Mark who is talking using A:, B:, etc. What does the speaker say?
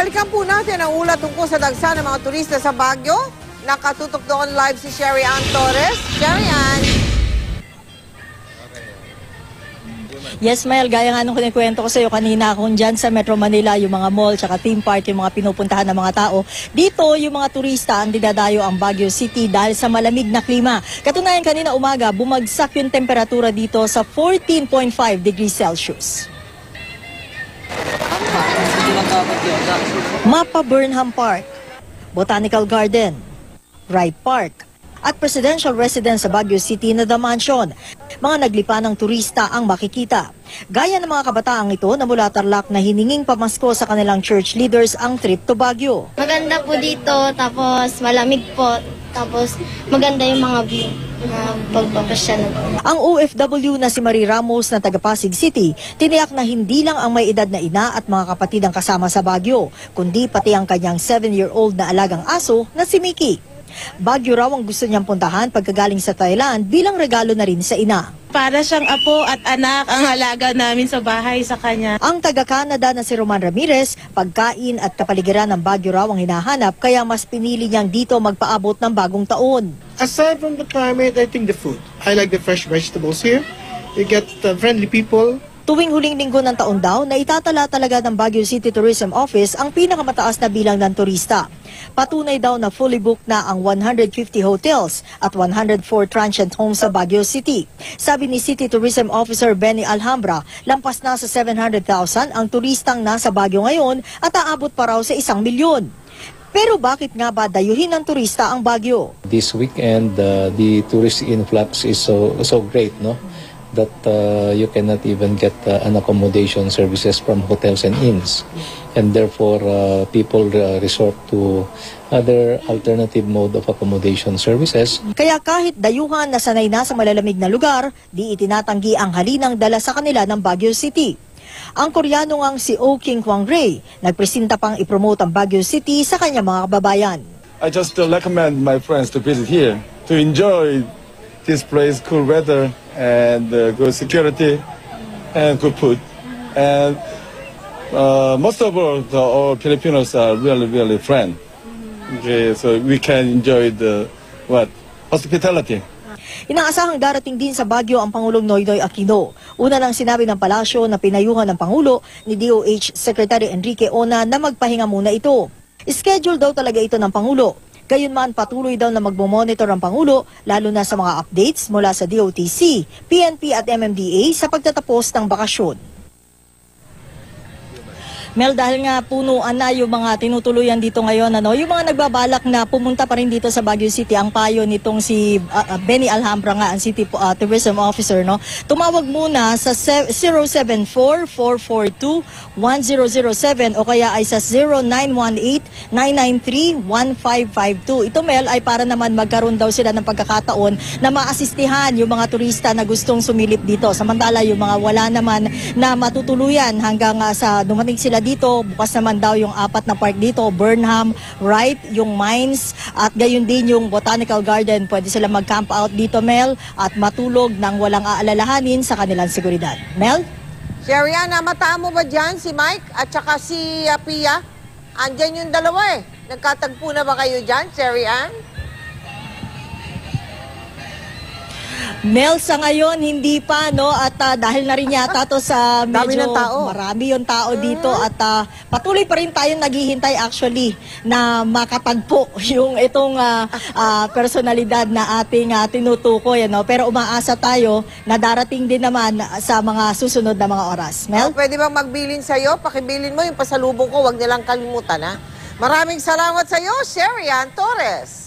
A: Balikan po natin ang ulat tungkol sa dagsa ng mga turista sa Baguio. Nakatutok doon live si Sherry Ann Torres. Sherry Ann.
B: Yes, Mel, gaya nga nung kinikwento ko sa iyo kanina, kung dyan sa Metro Manila, yung mga mall, tsaka theme park, yung mga pinupuntahan ng mga tao, dito yung mga turista ang dinadayo ang Baguio City dahil sa malamig na klima. Katunayan kanina umaga, bumagsak yung temperatura dito sa 14.5 degrees Celsius. Mapa Burnham Park, Botanical Garden, Wright Park, at Presidential Residence sa Baguio City na The Mansion. Mga naglipa ng turista ang makikita. Gaya ng mga kabataang ito na mula Tarlac na hininging pamasko sa kanilang church leaders ang trip to Baguio.
C: Maganda po dito, tapos malamig po, tapos maganda yung mga view na pagpapasya na po.
B: Ang OFW na si Marie Ramos na taga Pasig City, tiniyak na hindi lang ang may edad na ina at mga kapatid ang kasama sa Baguio, kundi pati ang kanyang 7-year-old na alagang aso na si Mickey. Baguio raw ang gusto niyang puntahan pagkagaling sa Thailand bilang regalo na rin sa ina.
D: Para siyang apo at anak ang halaga namin sa bahay sa kanya.
B: Ang taga-Canada na si Roman Ramirez, pagkain at kapaligiran ng Baguio raw ang hinahanap kaya mas pinili niyang dito magpaabot ng bagong taon.
E: Aside from the climate, I think the food. I like the fresh vegetables here. You get friendly people.
B: Tuwing huling linggo ng taon daw, na itatala talaga ng Baguio City Tourism Office ang pinakamataas na bilang ng turista. Patunay daw na fully booked na ang 150 hotels at 104 transient homes sa Baguio City. Sabi ni City Tourism Officer Benny Alhambra, lampas na sa 700,000 ang turistang nasa Baguio ngayon at aabot pa raw sa 1 milyon. Pero bakit nga ba dayuhin ng turista ang Baguio?
F: This weekend, the tourist influx is so great, no? That you cannot even get an accommodation services from hotels and inns. And therefore, people resort to other alternative mode of accommodation services.
B: Kaya kahit dayuhan na sanay na sa malalamig na lugar, di itinatanggi ang halinang dala sa kanila ng Baguio City. Ang Koreano ngang si Oh King Kwang Ray, nagpresenta pang ipromote ang Baguio City sa kanyang mga kababayan.
G: I just recommend my friends to visit here to enjoy this place, cool weather and good security and good food. And most of all Filipinos are really friendly. Okay, so we can enjoy the hospitality.
B: Inaasahang darating din sa Baguio ang Pangulong Noynoy Aquino. Una nang sinabi ng palasyo na pinayuhan ng Pangulo ni DOH Secretary Enrique Ona na magpahinga muna ito. Schedule daw talaga ito ng Pangulo. Gayunman patuloy daw na magmomonitor ang Pangulo lalo na sa mga updates mula sa DOTC, PNP at MMDA sa pagtatapos ng bakasyon. Mel, dahil nga punuan na yung mga tinutuluyan dito ngayon, yung mga nagbabalak na pumunta pa rin dito sa Baguio City, ang payo nitong si Benny Alhambra nga, ang City Tourism Officer, tumawag muna sa 074-442-1007 o kaya ay sa 0918-993-1552. Ito, Mel, ay para naman magkaroon daw sila ng pagkakataon na maasistihan yung mga turista na gustong sumilip dito. Samantala, yung mga wala naman na matutuluyan hanggang sa dumating sila dito, bukas naman daw yung 4 na park dito, Burnham, Wright, yung Mines, at gayon din yung Botanical Garden. Pwede sila mag-camp out dito, Mel, at matulog nang walang aalalahanin sa kanilang seguridad. Mel?
A: Sherry Ann, mataan mo ba dyan si Mike at saka si Pia? Andyan yung dalawa eh. Nagkatagpo na ba kayo dyan, Sherry Ann?
B: Mel, sa ngayon, hindi pa, at dahil na rin yata to sa medyo marami yung tao dito at patuloy pa rin tayong naghihintay actually na makatagpo yung itong personalidad na ating tinutukoy. Pero umaasa tayo na darating din naman sa mga susunod na mga oras. Mel?
A: Pwede bang magbilin sa'yo? Pakibilin mo yung pasalubong ko, huwag nilang kalimutan. Maraming salamat sa'yo, Sherry Ann Torres.